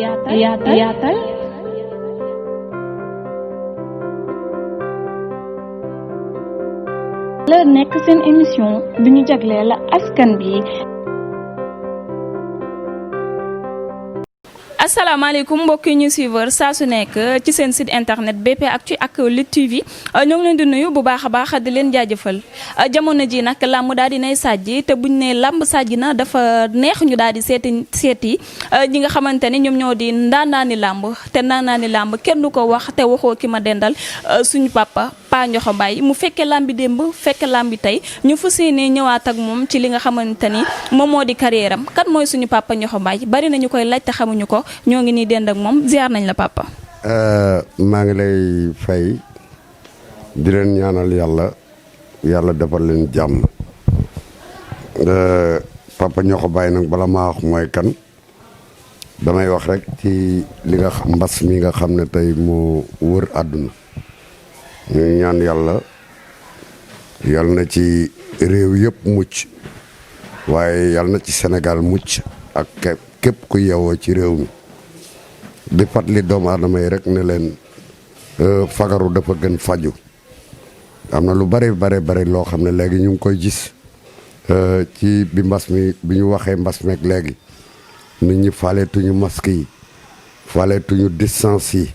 yaatal la nekk seen émission bi ñu jagleel askan bi. asalaamaaleykum mbokk yi ñu suivre saa su nekk ci seen site internet BP Actu ak Lutte TV ñoo ngi leen di nuyu bu baax a baax di leen jaajëfal jamono ji nag làmb daal di nay sàjji te buñ ne làmb sàjji na dafa neex ñu daal di seeti ñi nga xamante ni ñoom ñoo di ndaanaani làmb te ndaanaani làmb kenn du ko wax te waxoo ki ma dendal suñu papa Pa Ndiokho Mbaye mu fekkee làmbi démb fekke làmbi tey ñu fas yéene ñëwaat ak moom ci li nga xamante ni moom moo di carrière am kat mooy suñu papa Ndiokho Mbaye bari na ñu koy laaj te xamuñu ko ñoo ngi nii dend ak moom ziar nañ la papa. maa ngi lay fay di leen ñaanal yàlla defal leen jàmm papa Ndiokho Mbaye nag bala maa wax mooy kan damay wax rek ci li nga xam mbas mi nga xam ne tey moo wër àdduna ñuy ñaan yàlla na ci réew yëpp mucc waaye yàlla na ci Sénégal mucc ak képp ku yeewoo ci réew mi di fàttali doomu aadama yi rek ne leen fagaru dafa gën faju am na lu bare loo xam ne léegi ñu ngi koy gis ci bi ñu waxee mbas meeg léegi nit ñi faaleetuñu masque yi faaleetuñu distance yi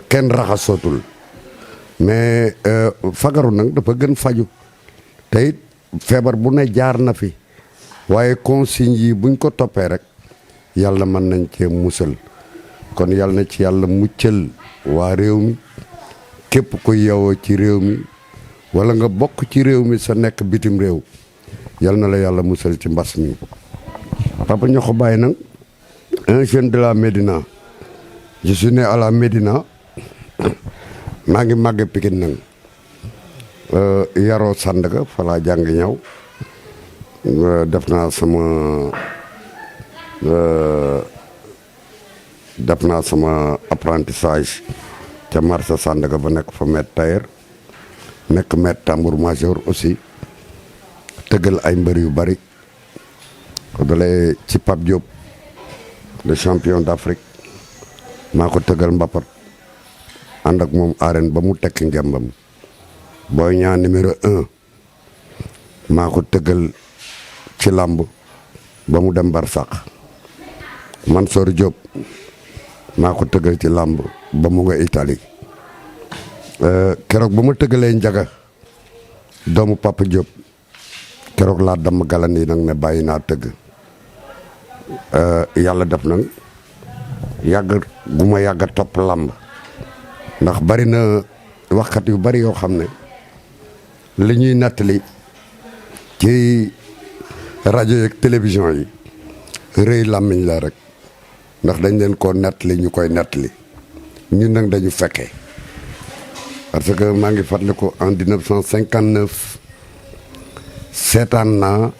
kenn raxasootul mais fagaru nag dafa gën faju te it feebar bu ne jaar na fi waaye consignes yi buñ ko toppee rek yàlla mën nañ cee musal kon yàlla na ci yàlla muccal waa réew mi képp ku yeewoo ci réew mi wala nga bokk ci réew mi sa nekk bitim réew yàlla na la yàlla musal ci mbas mi. Papa Ndiokho Mbaye nag un jeune de la Médina je suis né à la Médina maa ngi màgge Pikine nag yaroo Sandaga fa laa jàng ñaw def naa sama apprentissage ca marché Sandaga ba nekk fa maître tailleur nekk maître tambour major aussi tëggal ay mbër yu bari ko dalee ci Pape Diop le champion d'Afrique maa ko tëggal mbapat ànd ak moom arène ba mu tekki ngembam Boy Niang numéro 1 maa ko tëggal ci làmb ba mu dem Barsàq Mansour Diop maa ko tëggal ci làmb ba mu nga Italie keroog ba ma tëggalee Njaga doomu Papa Diop keroog laa damm galan yi nag ne bàyyi naa tëgg yàlla def nag yàgg gu ma yàgg a topp làmb ndax bari na waxkat yu bari yoo xam ne li ñuy nettali ci rajo yeeg télévision yi rëy làmmiñ la rek ndax dañ leen koo nettali ñu koy nettali ñun nag dañu fekkee parce que maa ngi fàttaliku en 1959 seetaan naa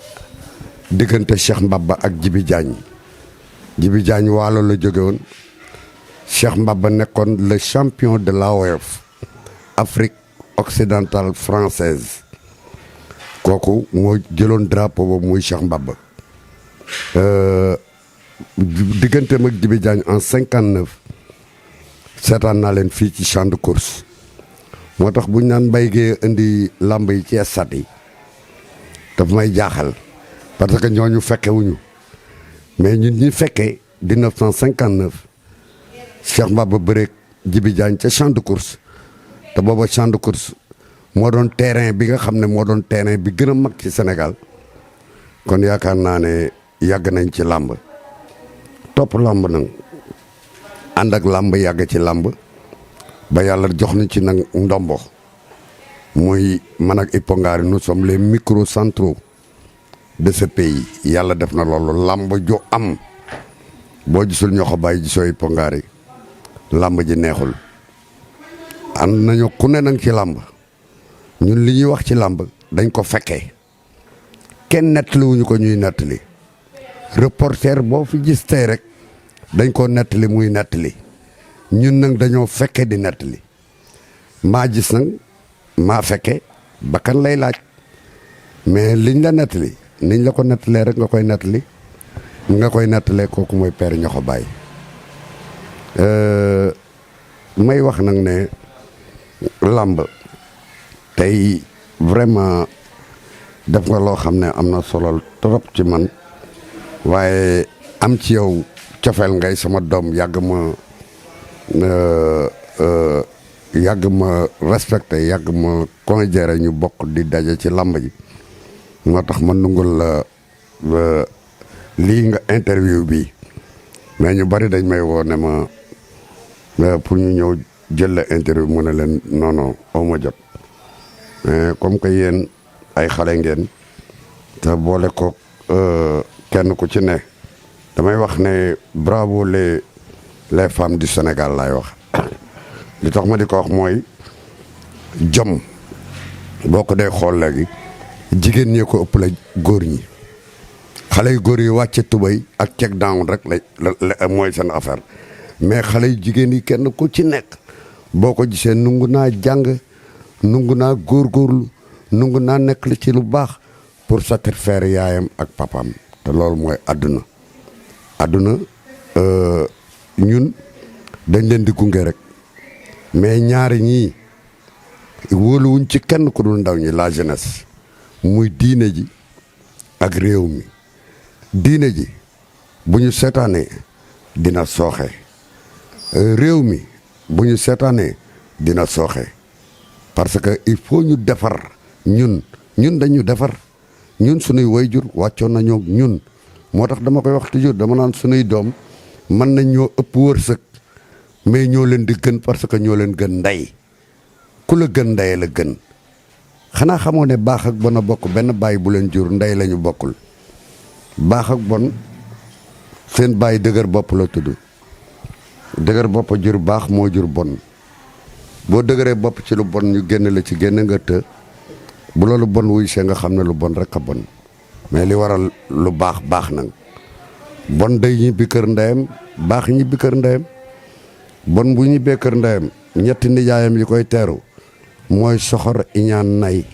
diggante Cheikh Mbaba ak Djibi Diagne waalo la jóge woon Cheikh Mbaba nekkoon le champion de l'AOF Afrique occidentale française kooku moo jëloon drapeau boobu muy Cheikh Mbaba digganteem ak Djibi Diagne en 59 seetaan naa leen fii ci champ de course moo tax buñ naan Mbaye Guèye indi làmb yi ci stade yi daf may jaaxal parce que ñooñu fekkewuñu mais ñun ñi fekkee 1959 Cheikh Mbaba bëreeg Djibi Diagne ca champ de course te booba champ de course moo doon terrain bi nga xam ne moo doon terrain bi gën a mag ci Sénégal kon yaakaar naa ne yàgg nañ ci làmb topp làmb nag ànd ak làmb yàgg ci làmb ba yàlla jox nañ ci nag ndombo muy man ak Ipongari nous sommes les microcentraux de ce pays yàlla def na loolu làmb ju am boo gisul Ndiokho Mbaye gisoo Ipongari làmb ji neexul ànd nañu ku ne nag ci làmb ñun li ñuy wax ci làmb dañ ko fekkee kenn nettaliwuñu ko ñuy nettali reporter boo fi gis tey rek dañ ko nettali muy nettali ñun nag dañoo fekke di nettali maa gis nag maa fekke bakkan lay laaj mais liñ la nettali niñ la ko nettalee rek nga koy nettalee kooku mooy Père Ndiokho Mbaye may wax nag ne làmb tey vraiment def nga loo xam ne am na solo trop ci man waaye am ci yow cofeel ngay sama doom yàgg ma respecté yàgg ma considéré ñu bokk di daje ci làmb ji moo tax ma nungul la lii nga interview bi mais ñu bari dañ may woo ne ma pour ñu ñëw jël la interview mu ne leen non aw ma jot mais comme que yéen ay xale ngeen te boole ko kenn ku ci ne damay wax ne bravo les femmes du Sénégal laay wax li tax ma di ko wax mooy jom boo ko dee xool léegi jigéen ñee ko ëpp la góor ñi xale yu góor yi wàcce tubay ak check down rek la mooy seen affaire mais xale yu jigéen yi kenn ku ci nekk boo ko gisee nungu naa jàng nungu naa góorgóorlu nungu naa nekk li ci lu baax pour satisfaire yaayam ak papaam te loolu mooy àdduna ñun dañ leen di gunge rek mais ñaari ñii wóoluwuñ ci kenn ku dul ndaw ñi la jeunesse muy diine ji ak réew mi diine ji bu ñu seetaanee dina sooxe réew mi bu ñu seetaanee dina sooxe parce que il faut ñu defar ñun dañu defar ñun sunuy wayjur wàccoon nañoo ñun moo tax dama koy wax toujours dama naan sunuy doom mën nañ ñoo ëpp wërsëg mais ñoo leen di gën parce que ñoo leen gën ndey ku la gën ndey la gën xanaa xamoo ne baax ak bon a bokk benn baay bu leen jur ndey lañu bokkul baax ak bon seen baay dëgër bopp la tudd dëgër bopp jur baax moo jur bon boo dëgëree bopp ci lu bon ñu génn la ci génn nga të bu loolu bon wuy see nga xam ne lu bon rek a bon mais li waral lu baax nag bon day ñibbi kër ndeyam baax ñibbi kër ndeyam bon bu ñibbee kër ndeyam ñetti nijaayam yi koy teeru mooy soxor iñaan nay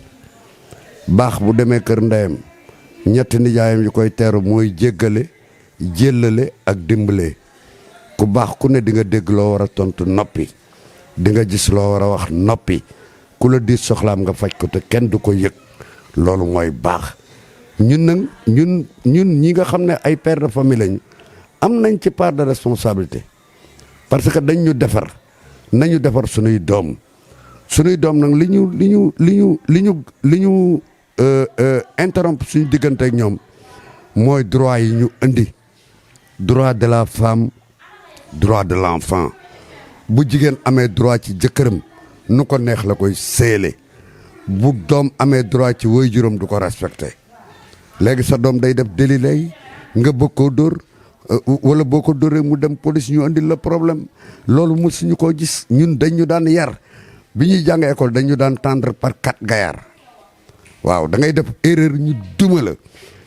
baax bu demee kër ndeyam ñetti nijaayam yi koy teeru mooy jéggale jéllale ak dimbale ku baax ku ne di nga dégg loo war a tontu noppi di nga gis loo war a wax noppi ku la di soxlaam nga faj ko te kenn du ko yëg loolu mooy baax ñun nag ñun ñi nga xam ne ay père de famille lañ am nañ ci part de responsabilité parce que dañ ñu defar nañu defar sunuy doom nag li ñu interrompre suñu diggante ak ñoom mooy droit yi ñu indi droit de la femme droit de l'enfant bu jigéen amee droit ci jëkkëram nu ko neex la koy séele bu doom amee droit ci waajuram du ko respecté léegi sa doom day def délit lay nga bëgg koo dóor wala boo ko dóoree mu dem police ñu andil la problème loolu mosuñu koo gis ñun dañu daan yar bi ñuy jàng école dañu daan tendre par 4 gaillards waaw da ngay def erreur ñu duma la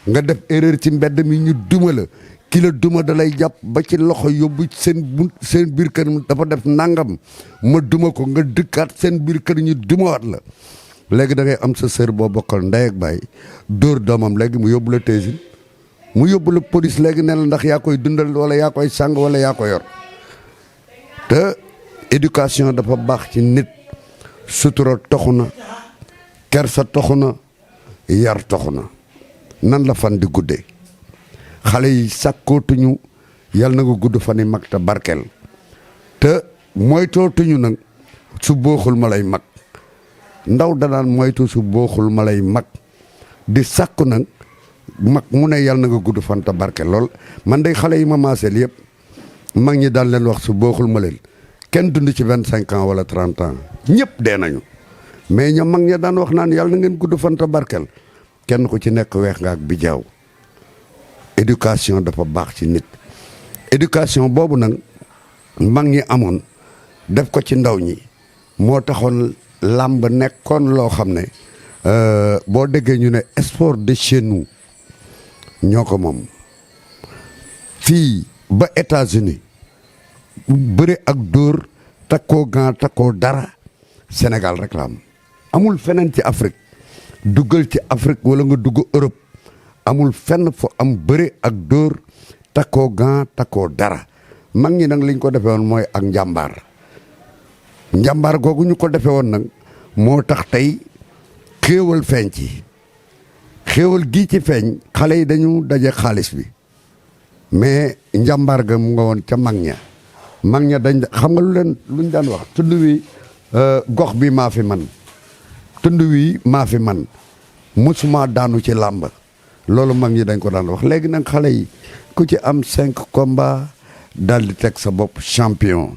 nga def erreur ci mbedd mi ñu duma la ki la duma da lay jàpp ba ci loxo yóbbu seen biir kër dafa def nangam ma duma ko nga dëkkaat seen biir kër ñu dumawaat la léegi da ngay am sa sër boo bokkal ndey ak baay dóor doomam léegi mu yóbbu la teesin mu yóbbu la police léegi ne la ndax yaa koy dundal wala yaa koy sàng wala yaa ko yor te éducation dafa baax ci nit sutura toxu na kersa toxu na yar toxu na nan la fan di guddee xale yi sàkkootuñu yal na nga gudd fan yi mag te barkeel te moytootuñu nag su booxul ma lay mag ndaw danaan moytu su booxul ma lay mag di sàkku nag mag mu ne yal na nga gudd fan te barkeel lool man day xale yi ma maaseel yëpp mag ñi daan leen wax su booxul ma leen kenn dund ci 25 ans wala 30 ans ñëpp dee nañu mais ñoom mag ña daan wax naan yàlla na ngeen gudd fan te barkeel kenn ku ci nekk weex nga ak bijaaw éducation dafa baax ci nit éducation boobu nag mag ñi amoon def ko ci ndaw ñi moo taxoon làmb nekkoon loo xam ne boo déggee ñu ne sport de chez nous ñoo ko moom fii ba États-Unis bëre ak dóor takkoo gant takkoo dara Sénégal rek la am amul feneen ci Afrique duggal ci Afrique wala nga dugg Europe amul fenn fu am bëre ak dóor takkoo gant takkoo dara mag ñi nag liñ ko defee woon mooy ak njàmbaar googu ñu ko defee woon nag moo tax tey xéewal feeñ ci xéewal gii ci feeñ xale yi dañu daje xaalis bi mais njàmbaar ga mu nga woon ca mag ña dañ xam nga luñ daan wax tund wi gox bi maa fi man tund wi maa fi man musuma daanu ci làmb loolu mag ñi dañ ko daan wax léegi nag xale yi ku ci am 5 combats daal di teg sa bopp champion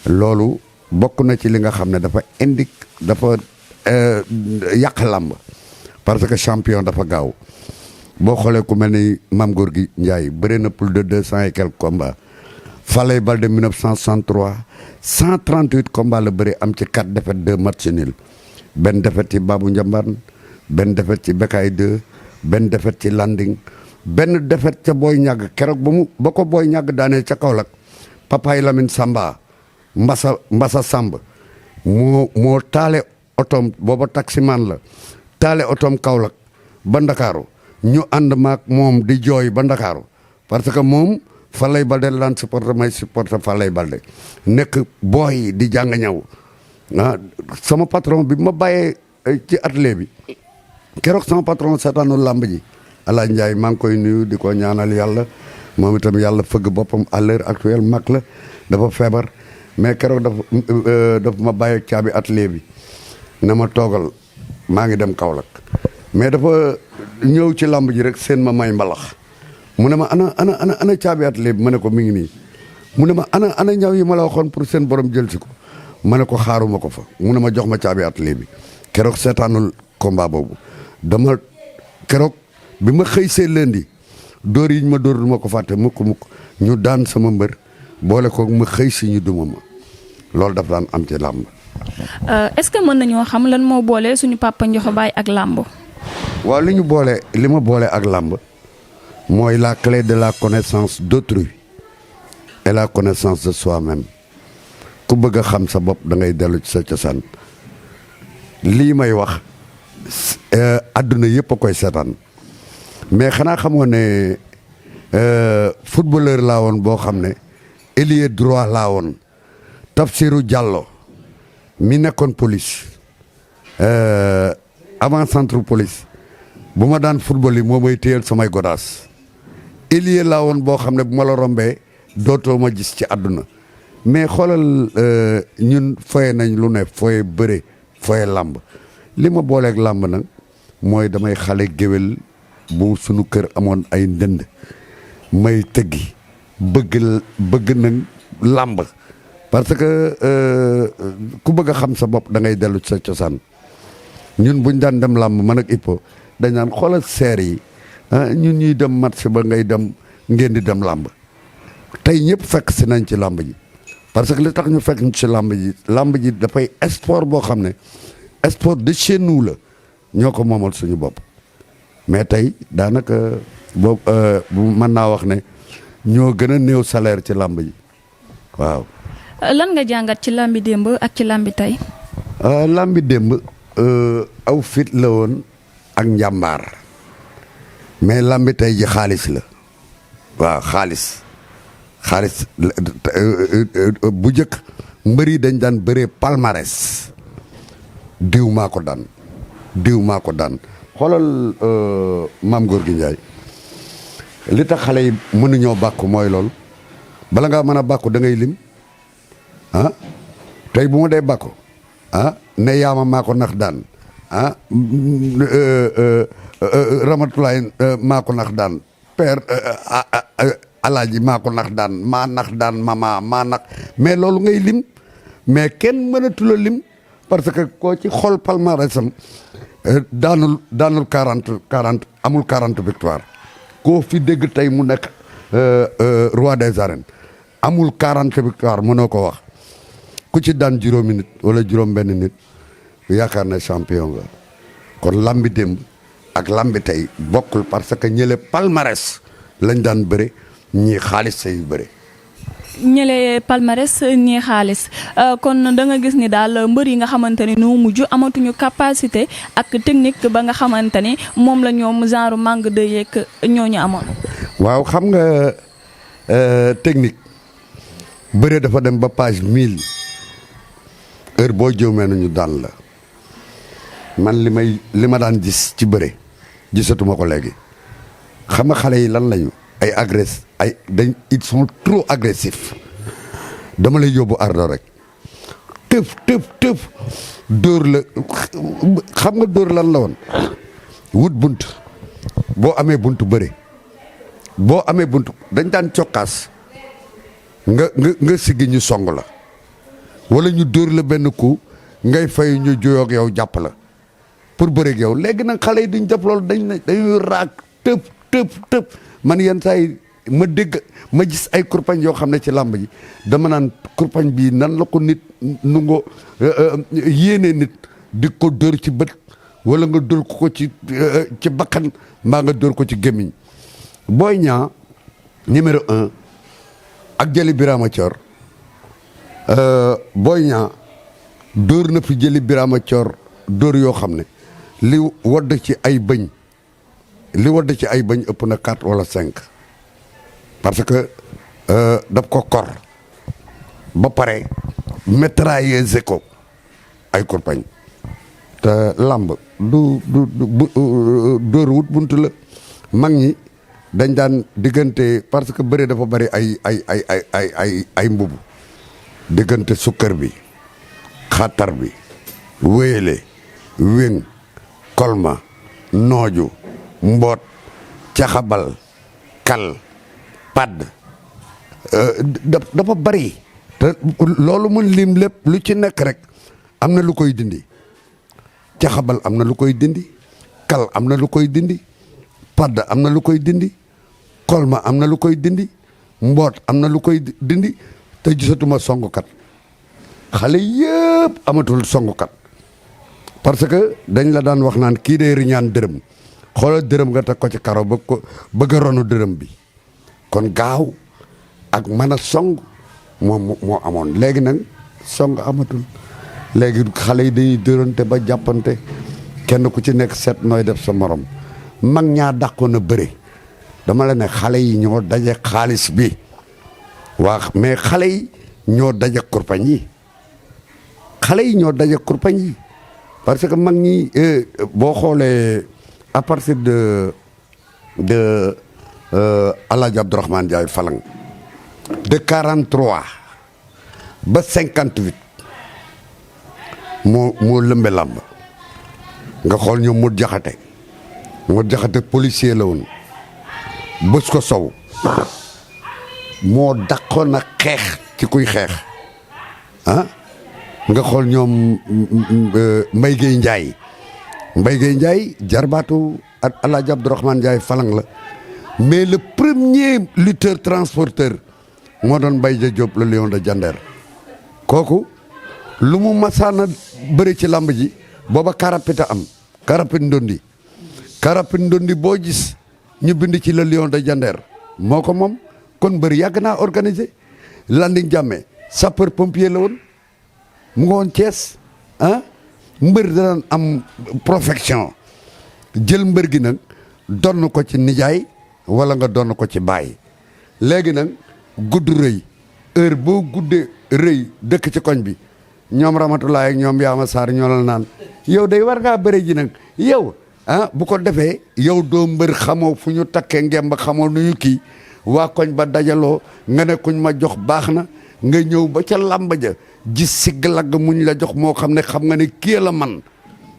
loolu bokk na ci li nga xam ne dafa yàq làmb parce que champion dafa gaaw boo xoolee ku mel ni Mame Gorgui Ndiaye bëri na plus de 200 et quelques combats Falaye Baldé 1963 138 combats la bëri am ci 4 défaites 2 matchs nuls benn défaite ci Babou Ndiambane benn défaite ci Bekaay 2 benn défaite ci Landing benn défaite ca Boy Ñàgg keroog ba ko Boy Ñàgg daanee ca Kaolack Papaay Lamine Samba Mbasa Samb moo taale otoom booba taximan la taale otoom Kaolack ba Ndakaaru ñu ànd maak moom di jooy ba Ndakaaru parce que moom Falaye Baldé laan supporter may supporter Falaye Baldé nekk booy di jàng ñaw sama patron bi ma bàyyee ci atelier bi keroog sama patron seetaanul làmb ji Alaaji Njaay maa ngi koy nuyu di ko ñaanal yàlla moom itam yàlla fëgg boppam à l'heure actuelle mag la dafa feebar mais keroog dafa ma bàyyee caabi atelier bi na ma toogal maa ngi dem Kaolack mais dafa ñëw ci làmb ji rek seen ma may mbalax mu ne ma ana caabi atelier bi ma ne ko mi ngi nii mu ne ma ana ñaw yi ma la waxoon pour seen borom jël si ko ma ne ko xaaruma ko fa mu ne ma jox ma caabi atelier bi keroog seetaanul combat boobu dama keroog bi ma xëy see lundi dóor yi ñu ma dóor du ma ko fàtte mukk ñu daan sama mbër boole ko ma xëy si ñu duma ma loolu daf daan am ci làmb. est-ce que mën nañoo xam lan moo boole suñu papa Ndiokho Baye ak làmb. waaw li ma boole ak làmb mooy la clé de la connaissance d'autrui et la connaissance de soi-même ku bëgg a xam sa bopp da ngay dellu ci sa cosaan lii may wax àdduna yëpp a koy seetaan mais xanaa xamoo ne footballeur laa woon boo xam ne ailier droit laa woon Tafsirou Diallo mi nekkoon police avant centre police bu ma daan football yi moo may téyel samay godaas ailier laa woon boo xam ne bu ma la rombee dootoo ma gis ci àdduna mais xoolal ñun foye nañ lu ne foye bëre foye làmb li ma booleeg làmb nag mooy damay xale géwél bu sunu kër amoon ay ndënd may tëggi bëgg nag làmb parce que ku bëgg a xam sa bopp da ngay dellu ci sa cosaan ñun buñ daan dem làmb man ak Ippo dañ naan xoolal seer yi ñun ñuy dem match ba ngay dem ngeen di dem làmb tey ñëpp fekk si nañ ci làmb ji parce que li tax ñu fekk ñu ci làmb ji dafay sport boo xam ne sport de chez nous la ñoo ko moomal suñu bopp mais tey daanaka boobu mën naa wax ne ñoo gën a néew salaire ci làmb ji waaw. lan nga jàngat ci làmbi démb ak ci làmbi tey. làmbi démb aw fit la woon ak njàmbaar mais làmbi tey ji xaalis la waaw xaalis bu njëkk mbër yi dañ daan bëree palmarès diw maa ko daan xoolal Mame Gorgui Ndiaye li tax xale yi mënuñoo bàkku mooy loolu bala ngaa mën a bàkku da ngay lim tey bu ma dee bàkku ne yaama maa ko nax daan Ramatulaay maa ko nax daan père alaaji maa ko nax daan mama maa nax mais loolu ngay lim mais kenn mënatula lim parce que koo ci xool palmarèsam daanul 40 amul 40 victoire koo fi dégg tey mu nekk roi des arènes amul 40 victoire mënoo ko wax ku ci daan juróomi nit wala juróom benn nit yaakaar na champion nga kon lambi démb ak lambi tey bokkul parce que ñële palmarès lañ daan bëre ñii xaalis say bëre ñële palmarès ñii xaalis kon da nga gis ni daal mbër yi nga xamante ni noo mujj amatuñu capacité ak technique ba nga xamante ni moom la ñoom genre manque de yeeg ñooñu amoon. waaw xam nga technique bëre dafa dem ba page 1000 heure boo jëwmee nañu daan la man li ma daan gis ci bëre gisatuma ko léegi xam nga xale yi lan lañu ils sont trop agressifs dama lay yóbbu ardo rek tëf dóor la xam nga dóor lan la woon wut bunt boo amee bunt bëre boo amee bunt dañ daan cokkaas nga siggi ñu song la wala ñu dóor la benn coup ngay fay ñu juyoo ak yow jàpp la pour bëreeg yow léegi nag xale yi duñ def loolu dañuy raag tëb man yenn saa yi ma dégg ma gis ay kurpañ yoo xam ne ci làmb ji dama naan kurpañ bii nan la ko nit nu ngo yéene nit di ko dóor ci bët wala nga dóor ko ci bakkan mbaa nga dóor ko ci gémmiñ Boy Niang numéro 1 ak Jëli Birama Thior Boy Niang dóor na fi Jëli Birama Thior dóor yoo xam ne li wadd ci ay bëñ ëpp na 4 wala 5 parce que daf ko kor ba pare métraillé ko ay kurpañ te làmb du dóor wut buntu la mag ñi dañ daan diggante parce que bëre dafa bari ay mbubu diggante sukkër bi xatar bi wéyale wéng kolma nooju mboot caxabal kal padd dafa bari te loolu mun lim lépp lu ci nekk rek am na lu koy dindi caxabal am na lu koy dindi kal am na lu koy dindi padd am na lu koy dindi kolma am na lu koy dindi mboot am na lu koy dindi te gisatuma songukat xale yëpp amatul songukat parce que dañ la daan wax naan kii day riñaan dërëm xoolal dërëm nga teg ko ci karo bëgg a ronu dërëm bi kon gaaw ak mën a song moo amoon léegi nag song amatul léegi xale yi dañuy dërante ba jàppante kenn ku ci nekk seet nooy def sa morom mag ñaa dàqoon a bëre dama la ne xale yi ñoo daje xaalis bi mais xale yi ñoo daje kurpañ yi parce que mag ñi boo xoolee à partir de Alaaji Abdourahmane Ndiaye Falang de 43 ba 58 moo lëmbe làmb nga xool ñoom Modou Jaxate policier la woon bës ko sow moo dàqoon a xeex ci kuy xeex nga xool ñoom Mbaye Gueye Ndiaye jarbaatu Alaaji Abdourahmane Ndiaye Falang la mais le premier lutteur transporteur moo doon Mbaye Diop le lion de Diender kooku lu mu masaana bëri ci làmb ji booba karapita am karapit ndondi boo gis ñu bind ci le lion de Diender moo ko moom kon bëri yàgg naa organiser Landing Jàmme sapeur pompier la woon mu nga woon Thiès mbër daan am profession jël mbër gi nag donn ko ci nijaay wala nga donn ko ci baay léegi nag gudd rëy heure boo guddee rëy dëkk ci koñ bi ñoom Ramatulaay ak ñoom Yaama Sarr ñoo la naan yow day war ngaa bëre ji nag yow bu ko defee yow doo mbër xamoo fu ñu takkee ngemb xamoo nu ñu kii waa koñ ba dajaloo nga ne kuñ ma jox baax na nga ñëw ba ca làmb ja gis sigg lagg muñ la jox moo xam ne xam nga ne kii la man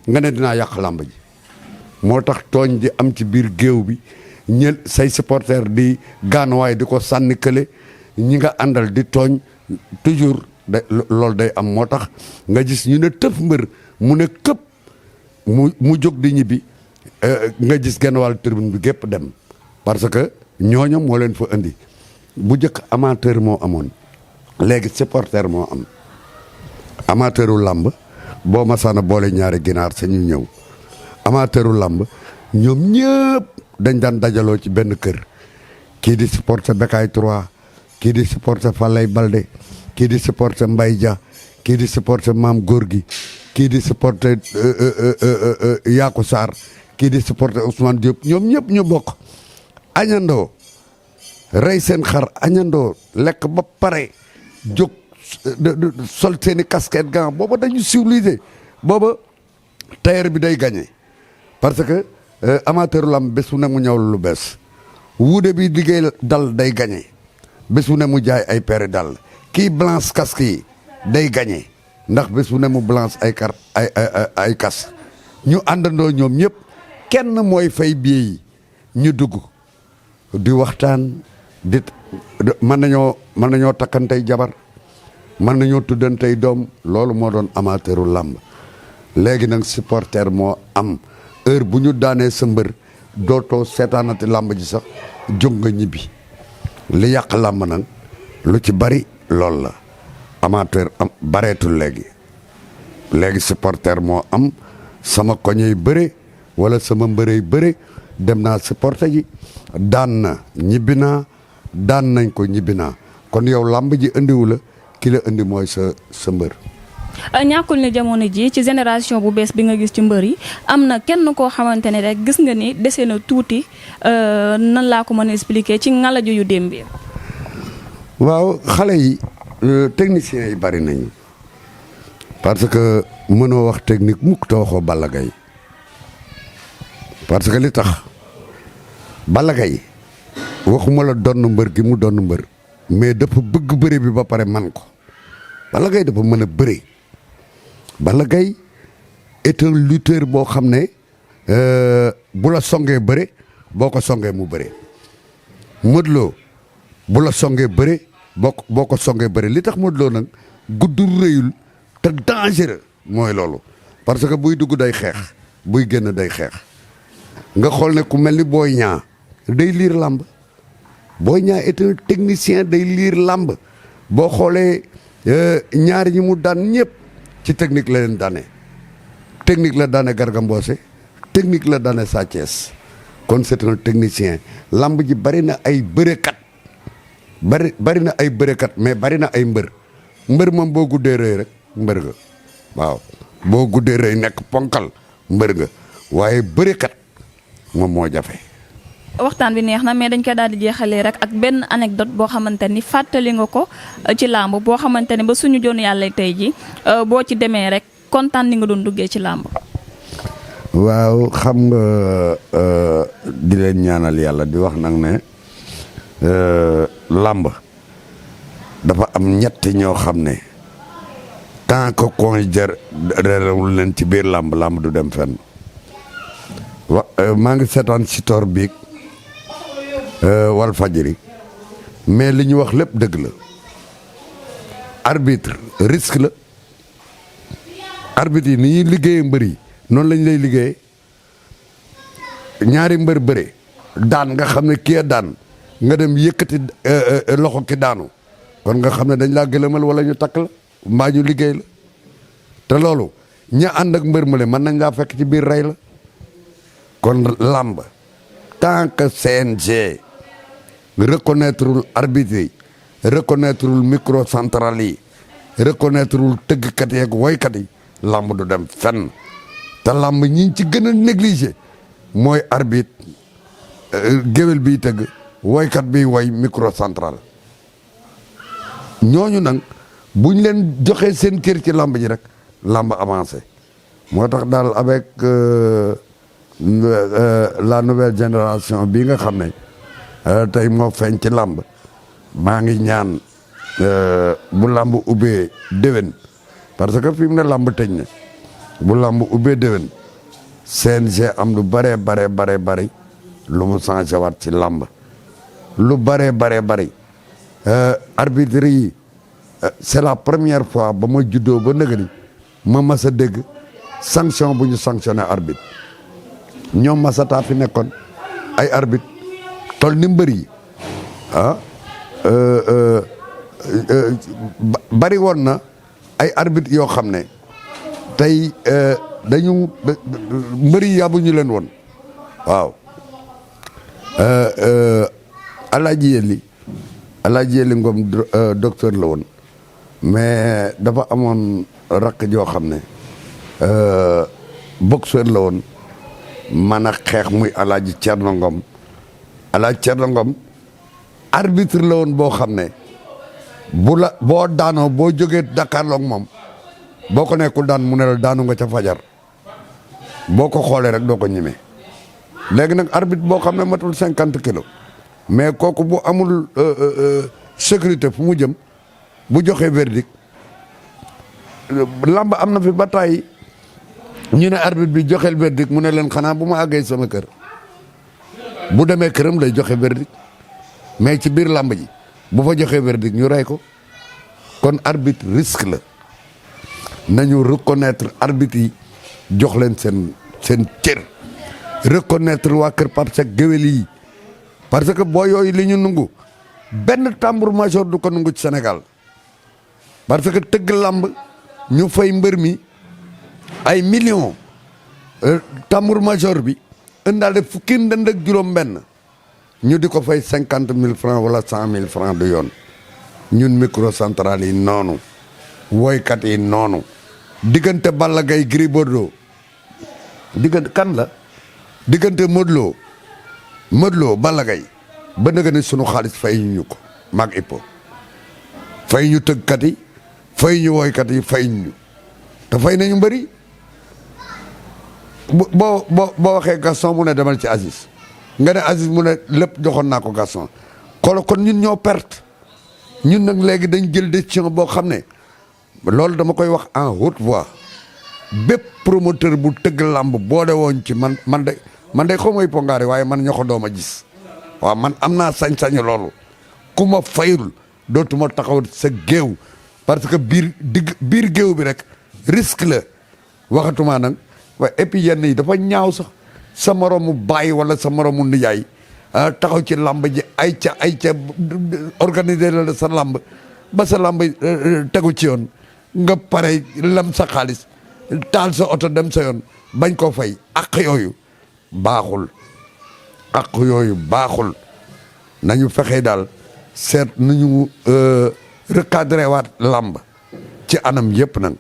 nga ne dinaa yàq làmb ji moo tax tooñ di am ci biir géew bi say supporter di gaanuwaay di ko sànni kële ñi nga àndal di tooñ toujours loolu day am moo tax nga gis ñu ne tëf mbër mu ne këpp mu jóg di ñibbi nga gis genn wàllu tribune bi gépp dem parce que ñooñu moo leen fa indi bu njëkk amateur moo amoon léegi supporter moo am amateuru làmb boo masaana boole ñaari ginaar sa ñu ñëw amateuru làmb ñoom ñëpp dañ daan dajaloo ci benn kër kii di supporter Bécaye 3 kii di supporter Falaye Balde kii di supporter Mbaye Dia kii di supporter Maam Gorgui kii di supporter Yakou Sarr kii di supporter Ousmane Diop ñoom ñëpp ñu bokk añandoo rey seen xar añandoo lekk ba pare jóg sol seeni casquette gant booba dañu civilisé booba tailleur bi day gagné parce que amateur lamb bés bu ne mu ñëw lu bees wuude bi liggéey dal day gagné bés bu ne mu jaay ay paire dal kii blanche casque yi day gagné ndax bés bu ne mu blanche ay carte ay casque ñu àndandoo ñoom ñëpp kenn mooy fay billet yi ñu dugg di waxtaan di mën nañoo takkantey jabar mën nañoo tuddantey doom loolu moo doon amateuru làmb léegi nag supporter moo am heure bu ñu daanee sa mbër dootoo seetaanati làmb ji sax jóg nga ñibbi li yàq làmb nag lu ci bari lool la amateur am bareetul léegi supporter moo am sama koñey bëre wala sama mbërey bëre dem naa supporter ji daan na ñibbi naa daan nañ ko ñibbi naa kon yow làmb ji indiwu la ki la indi mooy sa mbër. ñàkkul ne jamono ji ci génération bu bees bi nga gis ci mbër yi am na kenn koo xamante ne rek gis nga ni dese na tuuti nan laa ko mën a expliquer ci ngalaju yu démb bi. waaw xale yi techniciens yi bari nañu parce que mënoo wax technique mukk te waxoo Balla Gaye parce que li tax Balla Gaye waxuma la donn mbër gi mu donn mbër mais dafa bëgg bëre bi ba pare man ko Balla Gaye dafa mën a bëre Balla Gaye est un lutteur boo xam ne bu la songee bëre boo ko songee mu bëre Modou Lo bu la songee bëre boo ko songee bëre li tax Modou Lo nag guddul rëyul te dangereux mooy loolu parce que buy dugg day xeex buy génn day xeex nga xool ne ku mel ni Boy Niang day liir làmb Boy Niang est un technicien day liir làmb boo xoolee ñaari ñi mu daan ñëpp ci technique la leen daane technique la daane Garga Mbossé technique la daane Sa Thiès kon c'est un technicien làmb ji bari na ay bërekat bari na ay bërekat mais bari na ay mbër moom boo guddee rëy rek mbër nga waaw boo guddee rëy nekk ponkal mbër nga waaye bërekat moom moo jafe. waxtaan bi neex na mais dañ koy daal di jeexalee rek ak benn anecdote boo xamante ni fàttali nga ko ci làmb boo xamante ni ba suñu joon yàlla tey ji boo ci demee rek kontaan ni nga doon duggee ci làmb. waaw xam nga di leen ñaanal yàlla di wax nag ne làmb dafa am ñetti ñoo xam ne tant que considérewul leen ci biir làmb du dem fenn maa ngi seetaan si toor biig wal fajiri mais li ñu wax lépp dëgg la arbitre risque la arbitre yi ni ñuy liggéeyee mbër yi noonu lañ lay liggéeyee ñaari mbër bëre daan nga xam ne kii daan nga dem yëkkati loxo ki daanu kon nga xam ne dañ laa gëlëmal wala ñu takk la mbaa ñu liggéey la te loolu ña ànd ak mbër male mën nañ laa fekk ci biir rey la kon làmb tant que CNG reconnaîtreul arbitre yi reconnaîtreul microcentral yi reconnaîtreul tëggkat yi ak woykat yi làmb du dem fenn te làmb ñi ci gën a négligé mooy arbitre géwél biy tëgg woykat biy woy microcentral ñooñu nag buñ leen joxee seen cër ci làmb ji rek làmb avancé moo tax daal avec la nouvelle génération bii nga xam ne tey moo feeñ ci làmb maa ngi ñaan bu làmb ubbee déwén parce que fi mu ne làmb tëj na bu làmb ubbee déwén CNG am lu bare lu mu changé waat ci làmb lu bare arbitre yi c'est la première fois ba ma juddoo ba nëgëni ma mas a dégg sanction bu ñu sanctionné arbitre ñoom masataa fi nekkoon ay arbitre tol ni mbër yi bari woon na ay arbitre yoo xam ne tey dañu mbër yi yabuñu leen woon waaw Alaaji Yelli Ngom docteur la woon mais dafa amoon rakk joo xam ne boxeur la woon man a xeex muy Alaaji Cerno Ngom arbitre la woon boo xam ne boo daanoo boo jógee Dakarloog moom boo ko nekkul daan mu ne la daanu nga ca fajar boo ko xoolee rek doo ko ñemee léegi nag arbitre boo xam ne matul 50 kilos mais kooku bu amul sécurité fu mu jëm bu joxee verdict lamb am na fi ba tàyyi ñu ne arbitre bi joxeel verdict mu ne leen xanaa bu ma àggee sama kër bu demee këram lay joxe verdict mais ci biir lamb ji bu fa joxee verdict ñu rey ko kon arbitre risque la nañu reconnaître arbitre yi jox leen seen cër reconnaître waa kër Pape Seck géwél yi parce que boo yooyu li ñu nungu benn tambour major du ko nungu ci Sénégal parce que tëgg lamb ñu fay mbër mi ay millions tambour major bi ëndaale fukki ndënd ak juróom benn ñu di ko fay 50 000 francs wala 100 000 francs du yoon ñun microcentral yi noonu woykat yi noonu diggante Balla Gaye Gris Bordeaux diggante kan la diggante Modou Lo Balla Gaye ba nga ne sunu xaalis fay ñu ko maag Ippo fay ñu tëggkat yi fay ñu woykat yi fay ñu te fay nañu mbëri boo waxee Gaston mu ne demal ci Aziz nga ne Aziz mu ne lépp joxoon naa ko Gaston kon ñun ñoo perte ñun nag léegi dañ jël décision boo xam ne loolu dama koy wax en haute voix bépp promoteur bu tëgg làmb boole woon ci man de xaw may pongaare waaye man ñoo ko dooma gis waaw man am naa sañ-sañ loolu ku ma fayul dootuma taxaw sa géew parce que biir géew bi rek risque la waxatuma nag waaye et puis yenn yi dafa ñaaw sax sa moromu baay wala sa moromu nijaay taxaw ci làmb ji ay ca organiser la sa làmb ba sa làmb tegu ci yoon nga pare lam sa xaalis taal sa oto dem sa yoon bañ koo fay ak yooyu baaxul nañu fexe daal seet nañu recadré waat làmb ci anam yëpp nag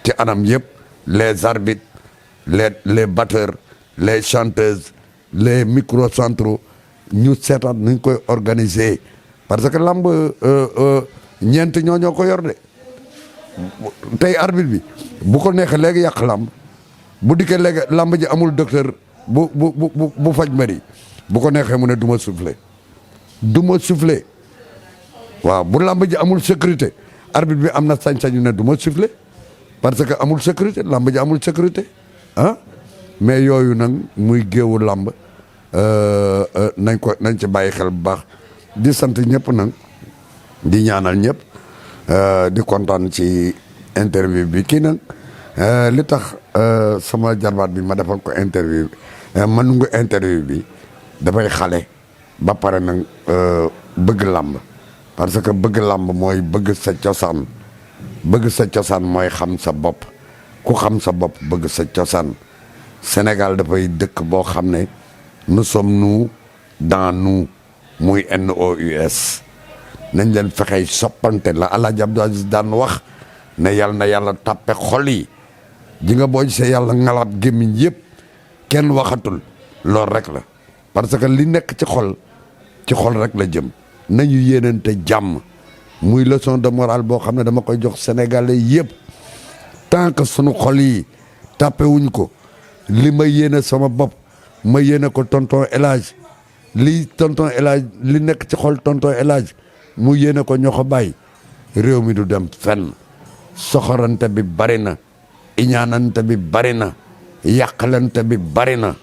ci anam yëpp les arbitres les batteurs les chanteuses les microcentraux ñu seetaat nuñ koy organiser parce que làmb ñeent ñoo ko yor de tey arbitre bi bu ko neexee léegi yàq làmb bu dikkee léegi làmb ji amul docteur bu faj mari bu ko neexee mu ne du ma soufflé waaw bu làmb ji amul sécurité arbitre bi am na sañ-sañu ne du ma soufflé parce que amul sécurité làmb ji amul sécurité mais yooyu nag muy géewu làmb nañ ci bàyyi xel bu baax di sant ñëpp nag di ñaanal ñëpp di kontaan ci interview bi kii nag li tax sama jarbaat bi ma defal ko interview man nungu interview bi dafay xale ba pare nag bëgg làmb parce que bëgg làmb mooy bëgg sa cosaan mooy xam sa bopp ku xam sa bopp bëgg sa cosaan Sénégal dafay dëkk boo xam ne nous sommes nous dans nous muy NOUS nañ leen fexey soppante la Alaaji Abdou Aziz daan wax ne yàlla na yàlla tàppe xol yi ji nga boo gisee yàlla ngalaat gémmiñ yëpp kenn waxatul loolu rek la parce que li nekk ci xol rek la jëm nañu yéenante jàmm muy leçon de morale boo xam ne dama koy jox sénégalais yëpp tant que sunu xol yi tàppe wuñ ko li ma yéene sama bopp ma yéene ko tonton El Hadj li tonton El Hadj li nekk ci xol tonton El Hadj mu yéene ko ñoo ko bàyyi réew mi du dem fenn soxorante bi bari na iñaanante bi bari na yàqalante bi bari na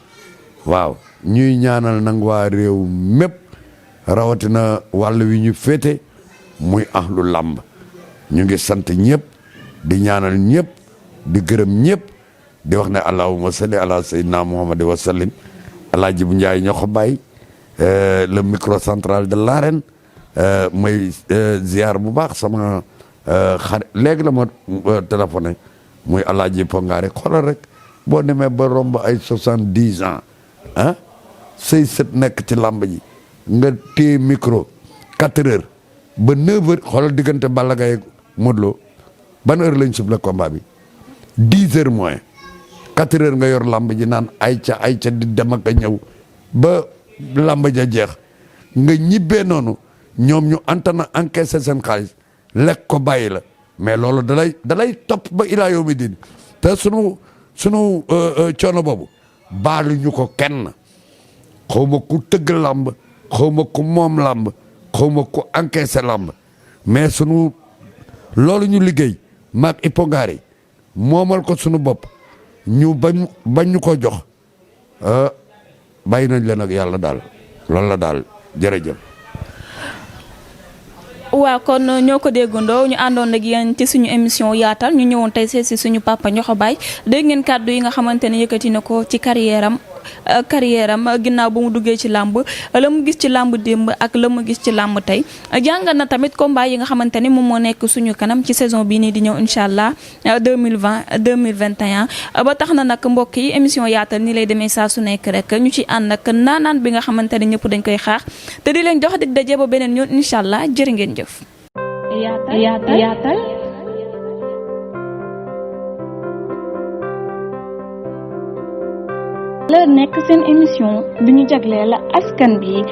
waaw ñuy ñaanal nag waa réew mépp rawatina wàll wi ñu féete muy ahlu làmb ñu ngi sant ñëpp di ñaanal ñëpp di gërëm ñëpp di wax ne allahumma salli ala sayyidina muhammad wa sallim Alaaji bu Njaay ñoo ko bàyyi le microcentral de l'arène may ziar bu baax sama xarit léegi la ma téléphoné muy Alaaji Pongaare xoolal rek boo demee ba romb ay 70 ans say sët nekk ci làmb ji nga téye micro 4 heures ba 9 heures xoolal diggante Balla Gaye Modou Lo ban heure lañ suble combat bi 10 heures moins 4 heures nga yor làmb ji naan ay ca di dem ak a ñëw ba làmb ja jeex nga ñibbee noonu ñoom ñu antana encaissé seen xaalis lekk ko bàyyi la mais loolu dalay topp ba ilaa yow mi din te sunu coono boobu baalu ñu ko kenn xaw ma ku tëgg làmb xaw ma ku moom làmb xaw ma ku encaissé làmb mais loolu ñu liggéey maag Ipogari moomal ko sunu bopp ñu bañ ñu ko jox bàyyi nañ leen ak yàlla daal loolu la daal jërëjëf. waaw kon ñoo ko déggandoo ñu àndoon ak yéen ci suñu émission yaatal ñu ñëwoon tey seet si suñu papa Ndiokho Baye dégg ngeen kàddu yi nga xamante ne yëkkati na ko ci carrière am ginnaaw ba mu duggee ci làmb la mu gis ci làmb démb ak la mu gis ci làmb tey jàngat na tamit combat yi nga xamante ni moom moo nekk suñu kanam ci saison bii nii di ñëw incha allah 2021 ba tax na nag mbokk yi émission yaatal ni lay demee saa su nekk rek ñu ci ànd ak naanaan bi nga xamante ne ñëpp dañ koy xaar te di leen jox dig daje ba beneen yoon incha allah jërë ngeen jëf. yaatal la nekk seen émission bi ñu jagleel askan bi